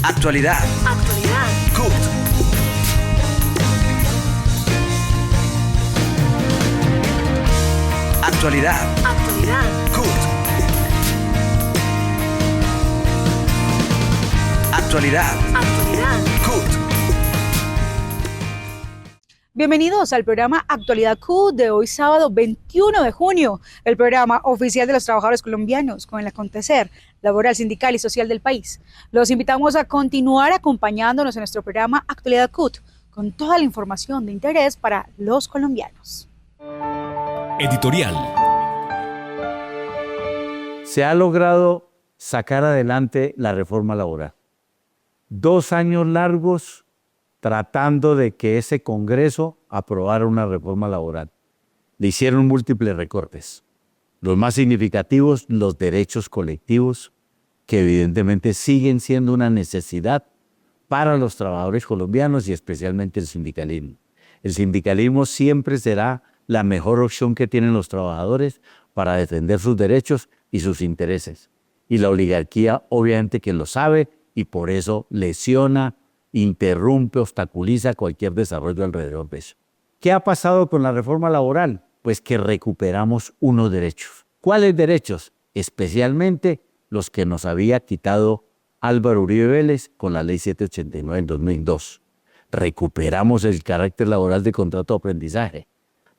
Actualidad. CUT. Actualidad. CUT. Actualidad. CUT. Bienvenidos al programa Actualidad CUT de hoy sábado 21 de junio, el programa oficial de los trabajadores colombianos con el acontecer laboral, sindical y social del país. Los invitamos a continuar acompañándonos en nuestro programa Actualidad CUT con toda la información de interés para los colombianos. Editorial. Se ha logrado sacar adelante la reforma laboral. 2 años largos tratando de que ese Congreso aprobara una reforma laboral. Le hicieron múltiples recortes. Los más significativos, los derechos colectivos, que evidentemente siguen siendo una necesidad para los trabajadores colombianos y especialmente el sindicalismo. El sindicalismo siempre será la mejor opción que tienen los trabajadores para defender sus derechos y sus intereses. Y la oligarquía obviamente que lo sabe y por eso lesiona, interrumpe, obstaculiza cualquier desarrollo alrededor de eso. ¿Qué ha pasado con la reforma laboral? Pues que recuperamos unos derechos. ¿Cuáles derechos? Especialmente los que nos había quitado Álvaro Uribe Vélez con la Ley 789 en 2002. Recuperamos el carácter laboral de contrato de aprendizaje.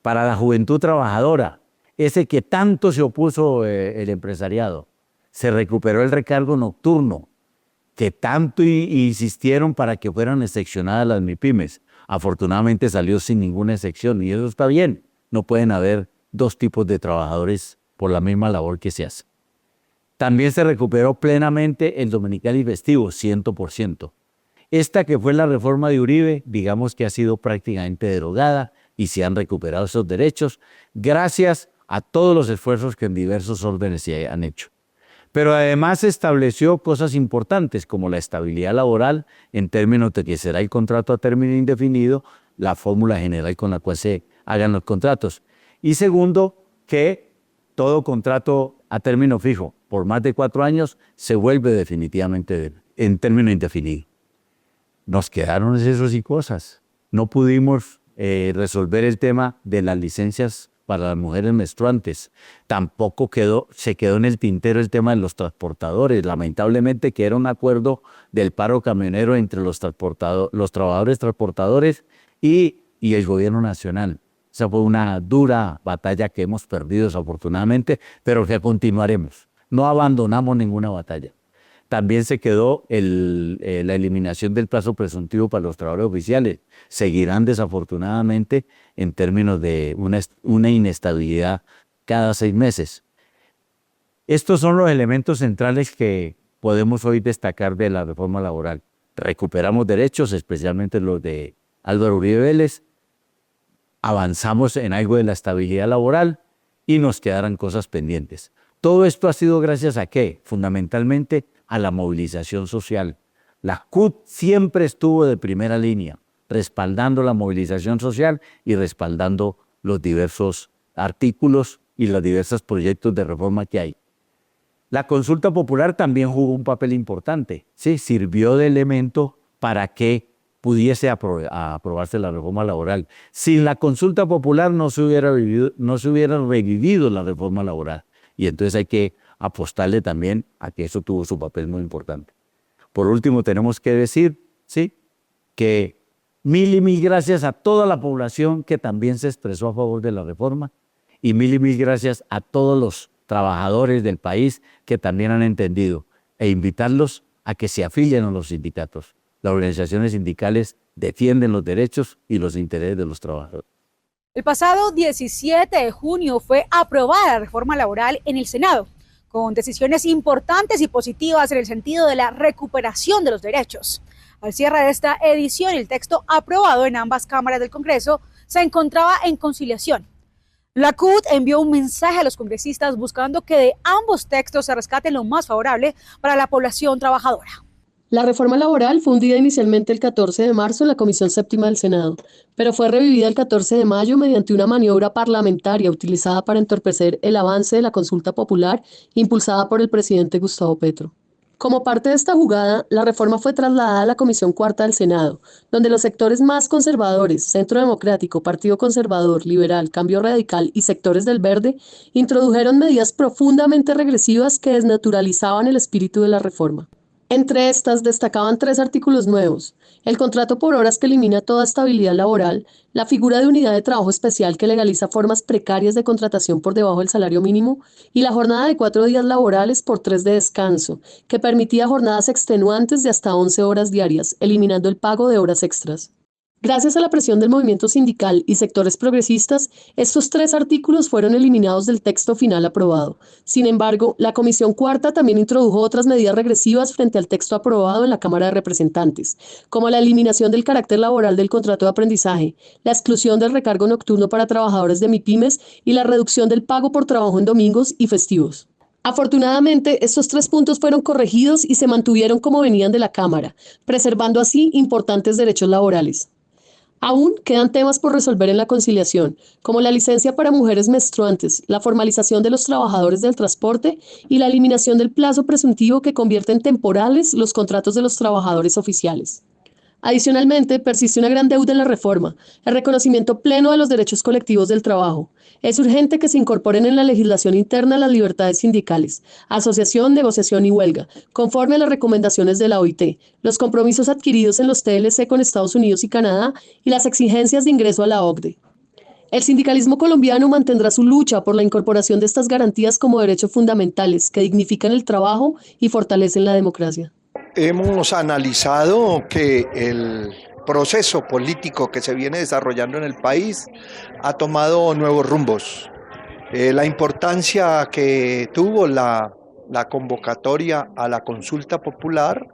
Para la juventud trabajadora, ese que tanto se opuso el empresariado, se recuperó el recargo nocturno, que tanto insistieron para que fueran excepcionadas las MIPYMES. Afortunadamente salió sin ninguna excepción y eso está bien. No pueden haber 2 tipos de trabajadores por la misma labor que se hace. También se recuperó plenamente el dominical y festivo, 100%. Esta que fue la reforma de Uribe, digamos que ha sido prácticamente derogada y se han recuperado esos derechos gracias a todos los esfuerzos que en diversos órdenes se han hecho. Pero además se estableció cosas importantes como la estabilidad laboral en términos de que será el contrato a término indefinido, la fórmula general con la cual se hagan los contratos. Y segundo, que todo contrato a término fijo por más de 4 años se vuelve definitivamente en término indefinido. Nos quedaron esas y cosas. No pudimos resolver el tema de las licencias para las mujeres menstruantes. Tampoco se quedó en el tintero el tema de los transportadores. Lamentablemente que era un acuerdo del paro camionero entre los trabajadores transportadores y el gobierno nacional. Esa fue una dura batalla que hemos perdido desafortunadamente, pero que continuaremos. No abandonamos ninguna batalla. También se quedó la eliminación del plazo presuntivo para los trabajadores oficiales. Seguirán desafortunadamente en términos de una inestabilidad cada 6 meses. Estos son los elementos centrales que podemos hoy destacar de la reforma laboral. Recuperamos derechos, especialmente los de Álvaro Uribe Vélez. Avanzamos en algo de la estabilidad laboral y nos quedarán cosas pendientes. Todo esto ha sido gracias a ¿qué? Fundamentalmente a la movilización social. La CUT siempre estuvo de primera línea, respaldando la movilización social y respaldando los diversos artículos y los diversos proyectos de reforma que hay. La consulta popular también jugó un papel importante, ¿sí? Sirvió de elemento para que pudiese aprobarse la reforma laboral. Sin la consulta popular no se hubiera revivido la reforma laboral. Y entonces hay que apostarle también a que eso tuvo su papel muy importante. Por último, tenemos que decir, ¿sí?, que mil y mil gracias a toda la población que también se expresó a favor de la reforma y mil gracias a todos los trabajadores del país que también han entendido e invitarlos a que se afilien a los sindicatos. Las organizaciones sindicales defienden los derechos y los intereses de los trabajadores. El pasado 17 de junio fue aprobada la reforma laboral en el Senado, con decisiones importantes y positivas en el sentido de la recuperación de los derechos. Al cierre de esta edición, el texto aprobado en ambas cámaras del Congreso se encontraba en conciliación. La CUT envió un mensaje a los congresistas buscando que de ambos textos se rescate lo más favorable para la población trabajadora. La reforma laboral fue hundida inicialmente el 14 de marzo en la Comisión Séptima del Senado, pero fue revivida el 14 de mayo mediante una maniobra parlamentaria utilizada para entorpecer el avance de la consulta popular impulsada por el presidente Gustavo Petro. Como parte de esta jugada, la reforma fue trasladada a la Comisión Cuarta del Senado, donde los sectores más conservadores, Centro Democrático, Partido Conservador, Liberal, Cambio Radical y sectores del Verde, introdujeron medidas profundamente regresivas que desnaturalizaban el espíritu de la reforma. Entre estas destacaban 3 artículos nuevos: el contrato por horas que elimina toda estabilidad laboral, la figura de unidad de trabajo especial que legaliza formas precarias de contratación por debajo del salario mínimo y la jornada de 4 días laborales por 3 de descanso, que permitía jornadas extenuantes de hasta 11 horas diarias, eliminando el pago de horas extras. Gracias a la presión del movimiento sindical y sectores progresistas, estos 3 artículos fueron eliminados del texto final aprobado. Sin embargo, la Comisión Cuarta también introdujo otras medidas regresivas frente al texto aprobado en la Cámara de Representantes, como la eliminación del carácter laboral del contrato de aprendizaje, la exclusión del recargo nocturno para trabajadores de MIPYMES y la reducción del pago por trabajo en domingos y festivos. Afortunadamente, estos 3 puntos fueron corregidos y se mantuvieron como venían de la Cámara, preservando así importantes derechos laborales. Aún quedan temas por resolver en la conciliación, como la licencia para mujeres menstruantes, la formalización de los trabajadores del transporte y la eliminación del plazo presuntivo que convierte en temporales los contratos de los trabajadores oficiales. Adicionalmente, persiste una gran deuda en la reforma: el reconocimiento pleno de los derechos colectivos del trabajo. Es urgente que se incorporen en la legislación interna las libertades sindicales, asociación, negociación y huelga, conforme a las recomendaciones de la OIT, los compromisos adquiridos en los TLC con Estados Unidos y Canadá y las exigencias de ingreso a la OCDE. El sindicalismo colombiano mantendrá su lucha por la incorporación de estas garantías como derechos fundamentales que dignifican el trabajo y fortalecen la democracia. Hemos analizado que el proceso político que se viene desarrollando en el país ha tomado nuevos rumbos. La importancia que tuvo la convocatoria a la consulta popular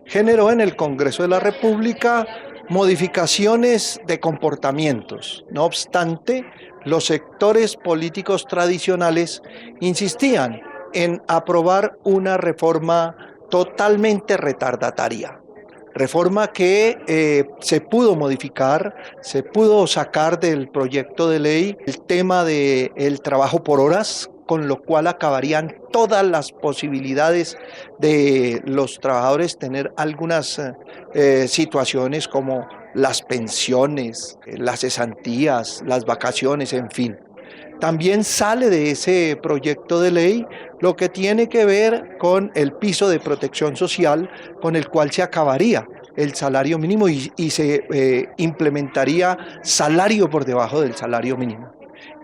generó en el Congreso de la República modificaciones de comportamientos. No obstante, los sectores políticos tradicionales insistían en aprobar una reforma totalmente retardataria. Reforma que se pudo modificar, se pudo sacar del proyecto de ley el tema del trabajo por horas, con lo cual acabarían todas las posibilidades de los trabajadores tener algunas situaciones como las pensiones, las cesantías, las vacaciones, en fin. También sale de ese proyecto de ley lo que tiene que ver con el piso de protección social, con el cual se acabaría el salario mínimo y se implementaría salario por debajo del salario mínimo.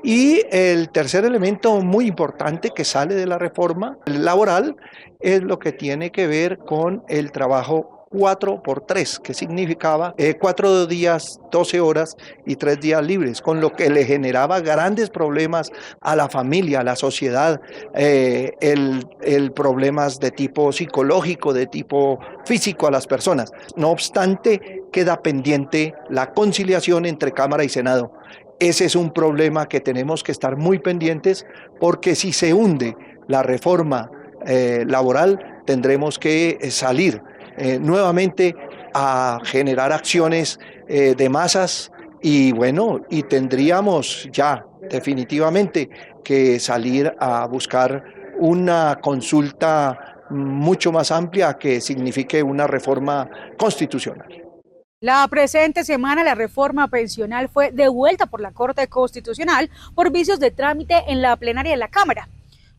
Y el tercer elemento muy importante que sale de la reforma laboral es lo que tiene que ver con el trabajo 4x3, que significaba 4 días, 12 horas y 3 días libres, con lo que le generaba grandes problemas a la familia, a la sociedad, problemas de tipo psicológico, de tipo físico a las personas. No obstante, queda pendiente la conciliación entre Cámara y Senado. Ese es un problema que tenemos que estar muy pendientes, porque si se hunde la reforma laboral, tendremos que salir nuevamente a generar acciones de masas y tendríamos ya definitivamente que salir a buscar una consulta mucho más amplia que signifique una reforma constitucional. La presente semana la reforma pensional fue devuelta por la Corte Constitucional por vicios de trámite en la plenaria de la Cámara.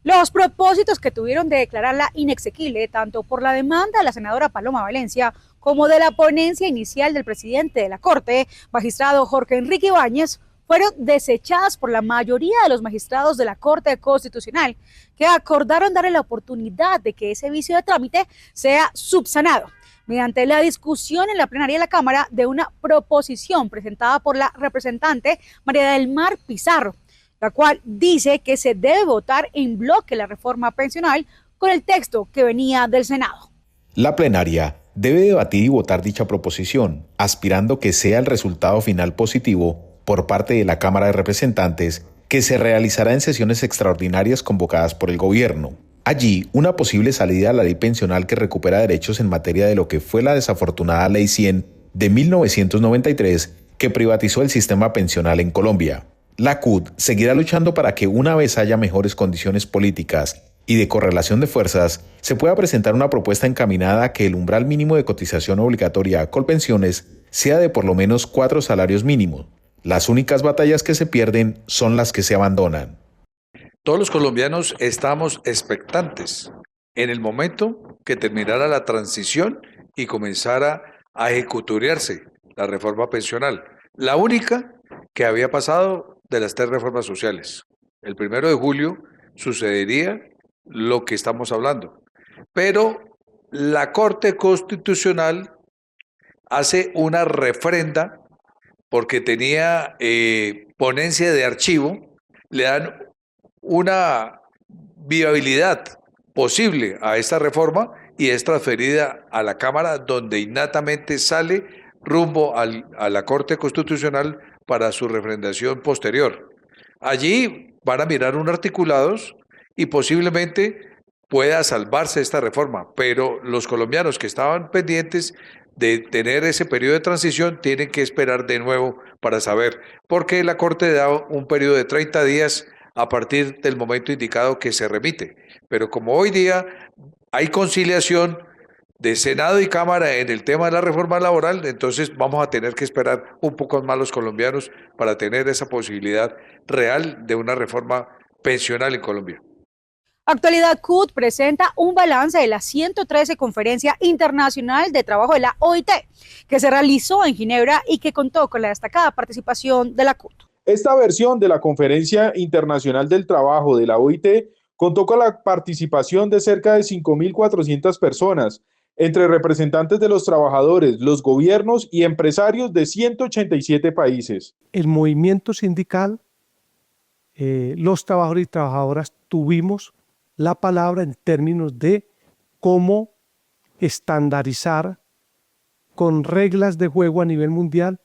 Los propósitos que tuvieron de declararla inexequible, tanto por la demanda de la senadora Paloma Valencia como de la ponencia inicial del presidente de la Corte, magistrado Jorge Enrique Ibáñez, fueron desechadas por la mayoría de los magistrados de la Corte Constitucional, que acordaron darle la oportunidad de que ese vicio de trámite sea subsanado mediante la discusión en la plenaria de la Cámara de una proposición presentada por la representante María del Mar Pizarro, la cual dice que se debe votar en bloque la reforma pensional con el texto que venía del Senado. La plenaria debe debatir y votar dicha proposición, aspirando que sea el resultado final positivo por parte de la Cámara de Representantes, que se realizará en sesiones extraordinarias convocadas por el gobierno. Allí, una posible salida a la ley pensional que recupera derechos en materia de lo que fue la desafortunada Ley 100 de 1993, que privatizó el sistema pensional en Colombia. La CUT seguirá luchando para que una vez haya mejores condiciones políticas y de correlación de fuerzas, se pueda presentar una propuesta encaminada a que el umbral mínimo de cotización obligatoria a Colpensiones sea de por lo menos 4 salarios mínimos. Las únicas batallas que se pierden son las que se abandonan. Todos los colombianos estamos expectantes en el momento que terminara la transición y comenzara a ejecutoriarse la reforma pensional, la única que había pasado de las 3 reformas sociales. El 1 de julio sucedería lo que estamos hablando, pero la Corte Constitucional hace una refrenda porque tenía ponencia de archivo, le dan una viabilidad posible a esta reforma y es transferida a la Cámara, donde innatamente sale rumbo a la Corte Constitucional para su refrendación posterior. Allí van a mirar un articulados y posiblemente pueda salvarse esta reforma, pero los colombianos que estaban pendientes de tener ese periodo de transición tienen que esperar de nuevo para saber, porque la Corte da un periodo de 30 días a partir del momento indicado que se remite. Pero como hoy día hay conciliación de Senado y Cámara en el tema de la reforma laboral, entonces vamos a tener que esperar un poco más los colombianos para tener esa posibilidad real de una reforma pensional en Colombia. Actualidad CUT presenta un balance de la 113 Conferencia Internacional de Trabajo de la OIT, que se realizó en Ginebra y que contó con la destacada participación de la CUT. Esta versión de la Conferencia Internacional del Trabajo de la OIT contó con la participación de cerca de 5.400 personas, entre representantes de los trabajadores, los gobiernos y empresarios de 187 países. El movimiento sindical, los trabajadores y trabajadoras tuvimos la palabra en términos de cómo estandarizar con reglas de juego a nivel mundial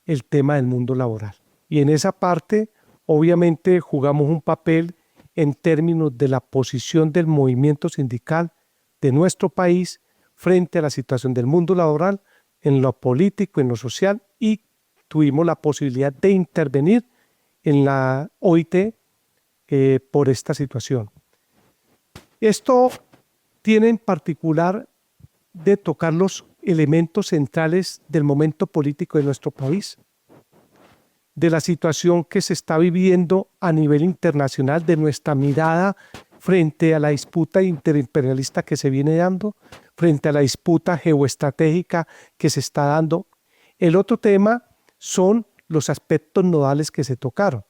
el tema del mundo laboral. Y en esa parte, obviamente, jugamos un papel en términos de la posición del movimiento sindical de nuestro país frente a la situación del mundo laboral, en lo político, en lo social, y tuvimos la posibilidad de intervenir en la OIT por esta situación. Esto tiene en particular de tocar los elementos centrales del momento político de nuestro país, de la situación que se está viviendo a nivel internacional, de nuestra mirada frente a la disputa interimperialista que se viene dando, frente a la disputa geoestratégica que se está dando. El otro tema son los aspectos nodales que se tocaron.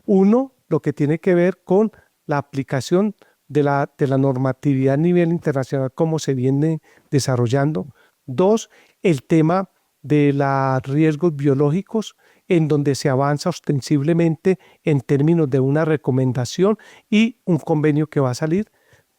Uno, lo que tiene que ver con la aplicación de la normatividad a nivel internacional, cómo se viene desarrollando. Dos, el tema de los riesgos biológicos, en donde se avanza ostensiblemente en términos de una recomendación y un convenio que va a salir.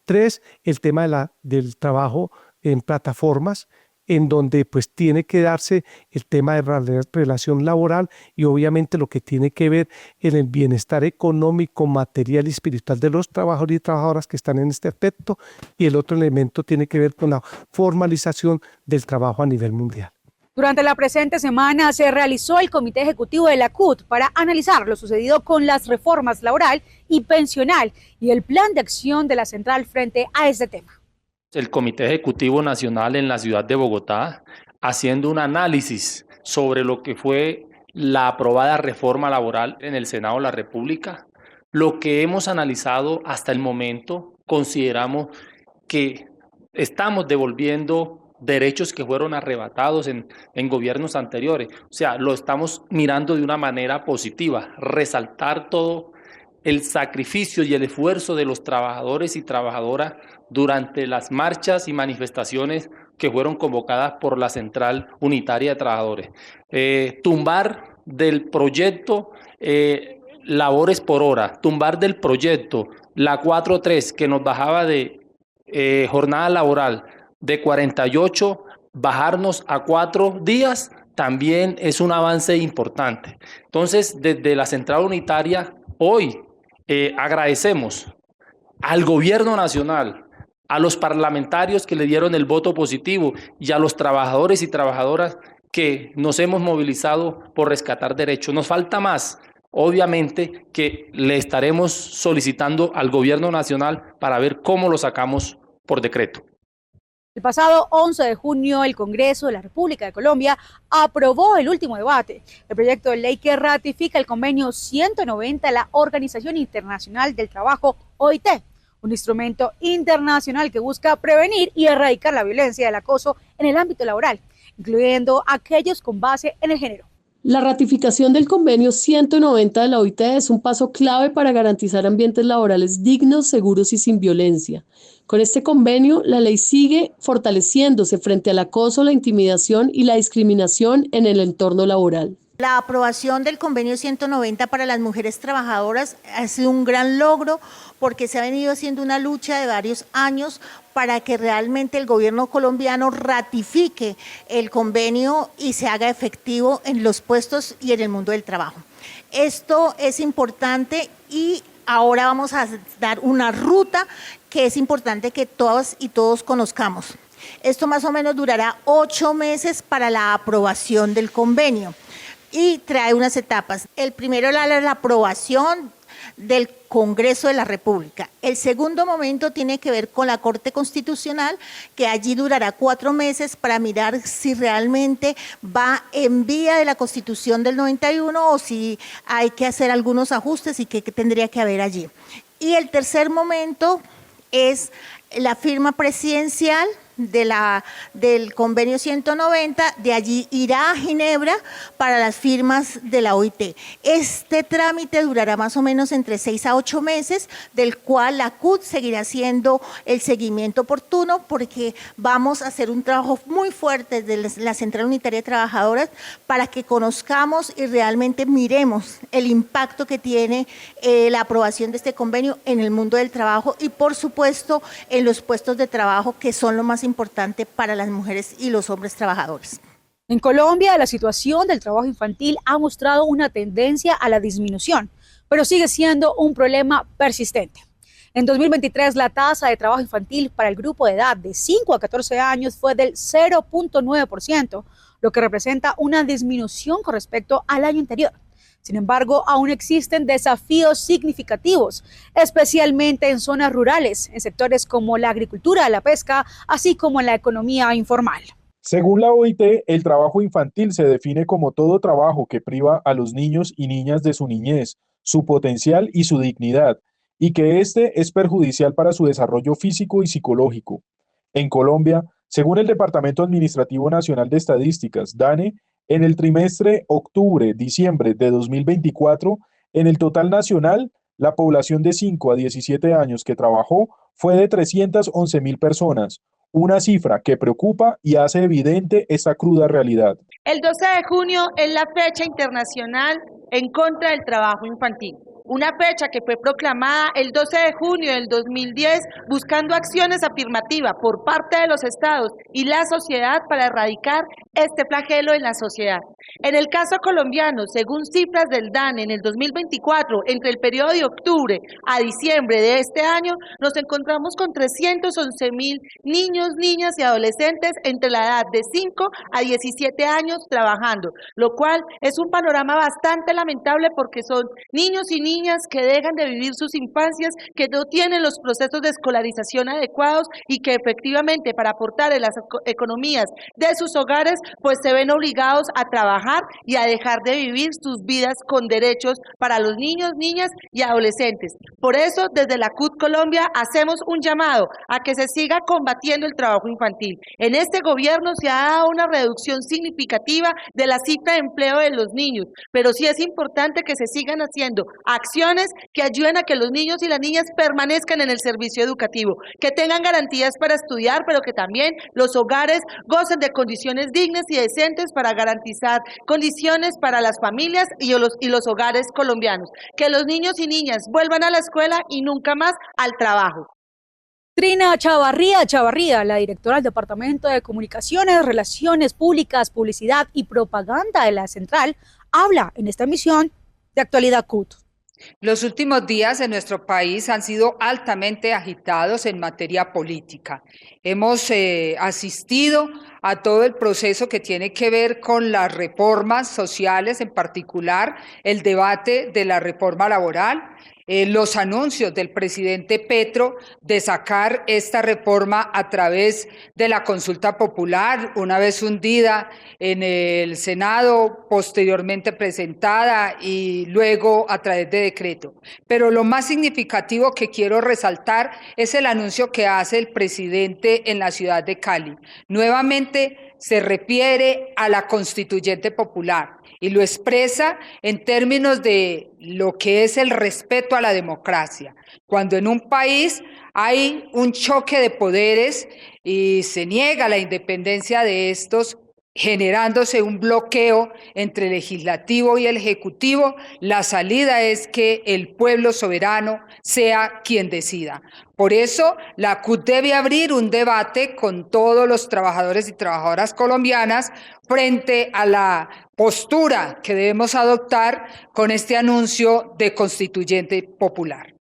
Tres, el tema del trabajo en plataformas, en donde pues tiene que darse el tema de la relación laboral y obviamente lo que tiene que ver en el bienestar económico, material y espiritual de los trabajadores y trabajadoras que están en este aspecto, y el otro elemento tiene que ver con la formalización del trabajo a nivel mundial. Durante la presente semana se realizó el Comité Ejecutivo de la CUT para analizar lo sucedido con las reformas laboral y pensional y el plan de acción de la central frente a este tema. El Comité Ejecutivo Nacional en la ciudad de Bogotá, haciendo un análisis sobre lo que fue la aprobada reforma laboral en el Senado de la República. Lo que hemos analizado hasta el momento, consideramos que estamos devolviendo derechos que fueron arrebatados en gobiernos anteriores. O sea, lo estamos mirando de una manera positiva, resaltar todo el sacrificio y el esfuerzo de los trabajadores y trabajadoras durante las marchas y manifestaciones que fueron convocadas por la Central Unitaria de Trabajadores. Tumbar del proyecto labores por hora, tumbar del proyecto la 4.3 que nos bajaba de jornada laboral de 48, bajarnos a 4 días, también es un avance importante. Entonces, desde la Central Unitaria, hoy agradecemos al Gobierno Nacional, a los parlamentarios que le dieron el voto positivo y a los trabajadores y trabajadoras que nos hemos movilizado por rescatar derechos. Nos falta más, obviamente que le estaremos solicitando al gobierno nacional para ver cómo lo sacamos por decreto. El pasado 11 de junio, el Congreso de la República de Colombia aprobó el último debate, el proyecto de ley que ratifica el convenio 190 de la Organización Internacional del Trabajo, OIT, un instrumento internacional que busca prevenir y erradicar la violencia y el acoso en el ámbito laboral, incluyendo aquellos con base en el género. La ratificación del convenio 190 de la OIT es un paso clave para garantizar ambientes laborales dignos, seguros y sin violencia. Con este convenio, la ley sigue fortaleciéndose frente al acoso, la intimidación y la discriminación en el entorno laboral. La aprobación del convenio 190 para las mujeres trabajadoras ha sido un gran logro porque se ha venido haciendo una lucha de varios años para que realmente el gobierno colombiano ratifique el convenio y se haga efectivo en los puestos y en el mundo del trabajo. Esto es importante y ahora vamos a dar una ruta que es importante que todas y todos conozcamos. Esto más o menos durará 8 meses para la aprobación del convenio y trae unas etapas. El primero es la aprobación del Congreso de la República. El segundo momento tiene que ver con la Corte Constitucional, que allí durará 4 meses para mirar si realmente va en vía de la Constitución del 91 o si hay que hacer algunos ajustes y qué tendría que haber allí. Y el tercer momento es la firma presidencial del convenio 190, de allí irá a Ginebra para las firmas de la OIT. Este trámite durará más o menos entre 6 a 8 meses, del cual la CUT seguirá haciendo el seguimiento oportuno porque vamos a hacer un trabajo muy fuerte desde la Central Unitaria de Trabajadoras para que conozcamos y realmente miremos el impacto que tiene la aprobación de este convenio en el mundo del trabajo y por supuesto en los puestos de trabajo que son lo más importante para las mujeres y los hombres trabajadores. En Colombia, la situación del trabajo infantil ha mostrado una tendencia a la disminución, pero sigue siendo un problema persistente. En 2023, la tasa de trabajo infantil para el grupo de edad de 5 a 14 años fue del 0.9%, lo que representa una disminución con respecto al año anterior. Sin embargo, aún existen desafíos significativos, especialmente en zonas rurales, en sectores como la agricultura, la pesca, así como en la economía informal. Según la OIT, el trabajo infantil se define como todo trabajo que priva a los niños y niñas de su niñez, su potencial y su dignidad, y que este es perjudicial para su desarrollo físico y psicológico. En Colombia, según el Departamento Administrativo Nacional de Estadísticas, DANE, en el trimestre octubre-diciembre de 2024, en el total nacional, la población de 5 a 17 años que trabajó fue de 311.000 personas, una cifra que preocupa y hace evidente esta cruda realidad. El 12 de junio es la fecha internacional en contra del trabajo infantil. Una fecha que fue proclamada el 12 de junio del 2010 buscando acciones afirmativas por parte de los estados y la sociedad para erradicar este flagelo en la sociedad. En el caso colombiano, según cifras del DANE en el 2024, entre el periodo de octubre a diciembre de este año, nos encontramos con 311.000 niños, niñas y adolescentes entre la edad de 5 a 17 años trabajando, lo cual es un panorama bastante lamentable porque son niños y niñas que dejan de vivir sus infancias, que no tienen los procesos de escolarización adecuados y que efectivamente para aportar en las economías de sus hogares, pues se ven obligados a trabajar y a dejar de vivir sus vidas con derechos para los niños, niñas y adolescentes. Por eso, desde la CUT Colombia hacemos un llamado a que se siga combatiendo el trabajo infantil. En este gobierno se ha dado una reducción significativa de la cifra de empleo de los niños, pero sí es importante que se sigan haciendo acciones que ayuden a que los niños y las niñas permanezcan en el servicio educativo, que tengan garantías para estudiar, pero que también los hogares gocen de condiciones dignas y decentes para garantizar condiciones para las familias y los hogares colombianos. Que los niños y niñas vuelvan a la escuela y nunca más al trabajo. Trina Chavarría, la directora del Departamento de Comunicaciones, Relaciones Públicas, Publicidad y Propaganda de la Central, habla en esta emisión de Actualidad CUT. Los últimos días en nuestro país han sido altamente agitados en materia política. Hemos asistido a todo el proceso que tiene que ver con las reformas sociales, en particular el debate de la reforma laboral, los anuncios del presidente Petro de sacar esta reforma a través de la consulta popular, una vez hundida en el Senado, posteriormente presentada y luego a través de decreto. Pero lo más significativo que quiero resaltar es el anuncio que hace el presidente en la ciudad de Cali. Nuevamente se refiere a la constituyente popular y lo expresa en términos de lo que es el respeto a la democracia. Cuando en un país hay un choque de poderes y se niega la independencia de estos, generándose un bloqueo entre el legislativo y el ejecutivo, la salida es que el pueblo soberano sea quien decida. Por eso, la CUT debe abrir un debate con todos los trabajadores y trabajadoras colombianas frente a la postura que debemos adoptar con este anuncio de constituyente popular.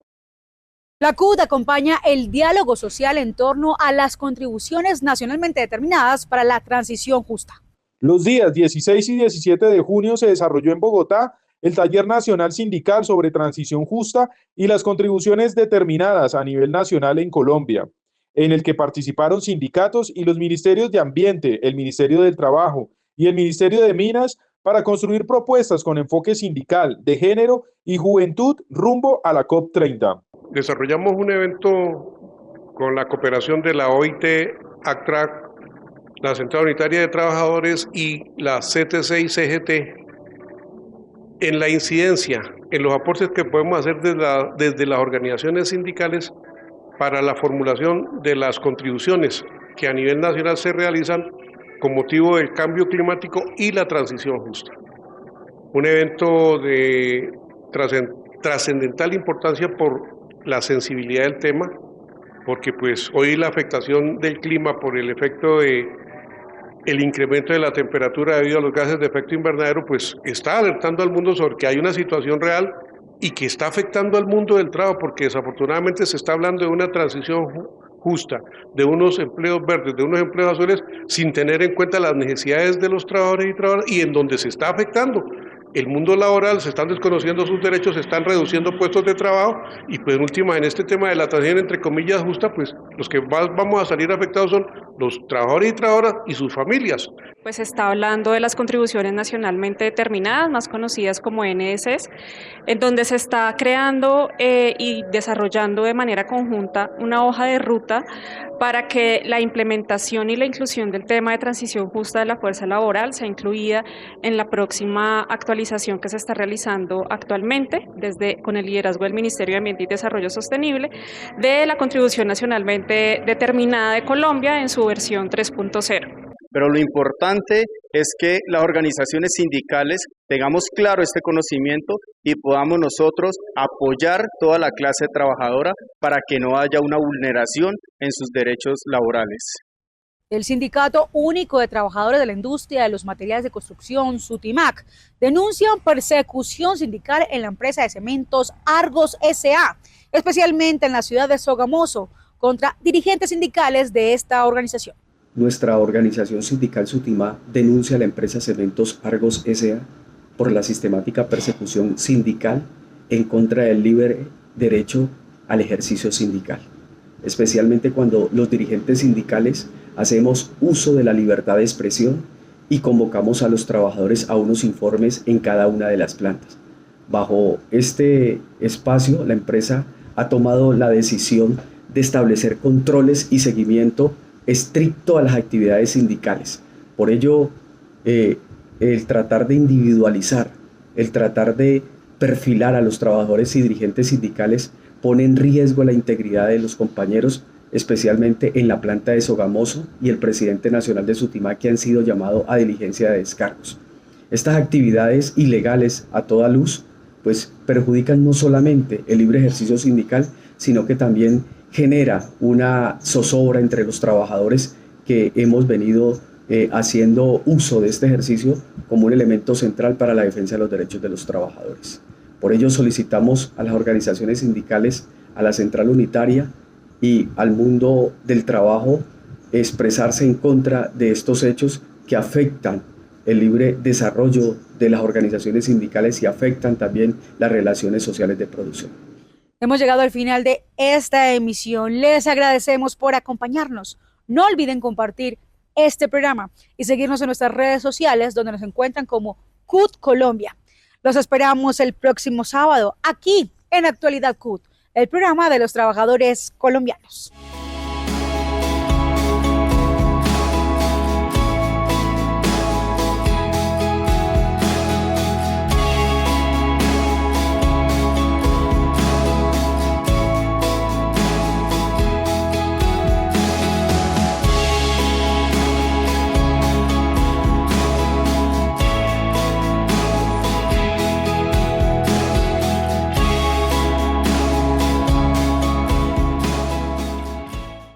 La CUT acompaña el diálogo social en torno a las contribuciones nacionalmente determinadas para la transición justa. Los días 16 y 17 de junio se desarrolló en Bogotá el Taller Nacional Sindical sobre Transición Justa y las contribuciones determinadas a nivel nacional en Colombia, en el que participaron sindicatos y los ministerios de Ambiente, el Ministerio del Trabajo y el Ministerio de Minas para construir propuestas con enfoque sindical, de género y juventud rumbo a la COP30. Desarrollamos un evento con la cooperación de la OIT, ACTRAC, la Central Unitaria de Trabajadores y la CTC y CGT en la incidencia, en los aportes que podemos hacer desde las organizaciones sindicales para la formulación de las contribuciones que a nivel nacional se realizan con motivo del cambio climático y la transición justa. Un evento de trascendental importancia por la sensibilidad del tema, porque pues hoy la afectación del clima por el efecto de el incremento de la temperatura debido a los gases de efecto invernadero, pues está alertando al mundo sobre que hay una situación real y que está afectando al mundo del trabajo, porque desafortunadamente se está hablando de una transición justa, de unos empleos verdes, de unos empleos azules, sin tener en cuenta las necesidades de los trabajadores y trabajadoras, y en donde se está afectando el mundo laboral, se están desconociendo sus derechos, se están reduciendo puestos de trabajo, y pues en última, en este tema de la transición entre comillas justa, pues los que más vamos a salir afectados son los trabajadores y trabajadoras y sus familias. Pues se está hablando de las contribuciones nacionalmente determinadas, más conocidas como NDCs, en donde se está creando y desarrollando de manera conjunta una hoja de ruta para que la implementación y la inclusión del tema de transición justa de la fuerza laboral sea incluida en la próxima actualización que se está realizando actualmente, con el liderazgo del Ministerio de Ambiente y Desarrollo Sostenible, de la contribución nacionalmente determinada de Colombia en su versión 3.0. Pero lo importante es que las organizaciones sindicales tengamos claro este conocimiento y podamos nosotros apoyar toda la clase trabajadora para que no haya una vulneración en sus derechos laborales. El Sindicato Único de Trabajadores de la Industria de los Materiales de Construcción, SUTIMAC, denuncian persecución sindical en la empresa de cementos Argos S.A., especialmente en la ciudad de Sogamoso, contra dirigentes sindicales de esta organización. Nuestra organización sindical SUTIMAC denuncia a la empresa Cementos Argos S.A. por la sistemática persecución sindical en contra del libre derecho al ejercicio sindical, especialmente cuando los dirigentes sindicales hacemos uso de la libertad de expresión y convocamos a los trabajadores a unos informes en cada una de las plantas. Bajo este espacio, la empresa ha tomado la decisión de establecer controles y seguimiento estricto a las actividades sindicales. Por ello, el tratar de individualizar, el tratar de perfilar a los trabajadores y dirigentes sindicales pone en riesgo la integridad de los compañeros, especialmente en la planta de Sogamoso y el presidente nacional de SUTIMAC, que han sido llamados a diligencia de descargos. Estas actividades ilegales a toda luz pues perjudican no solamente el libre ejercicio sindical, sino que también genera una zozobra entre los trabajadores que hemos venido haciendo uso de este ejercicio como un elemento central para la defensa de los derechos de los trabajadores. Por ello solicitamos a las organizaciones sindicales, a la Central Unitaria y al mundo del trabajo expresarse en contra de estos hechos que afectan el libre desarrollo de las organizaciones sindicales y afectan también las relaciones sociales de producción. Hemos llegado al final de esta emisión. Les agradecemos por acompañarnos. No olviden compartir este programa y seguirnos en nuestras redes sociales, donde nos encuentran como CUT Colombia. Los esperamos el próximo sábado aquí en Actualidad CUT, el programa de los trabajadores colombianos.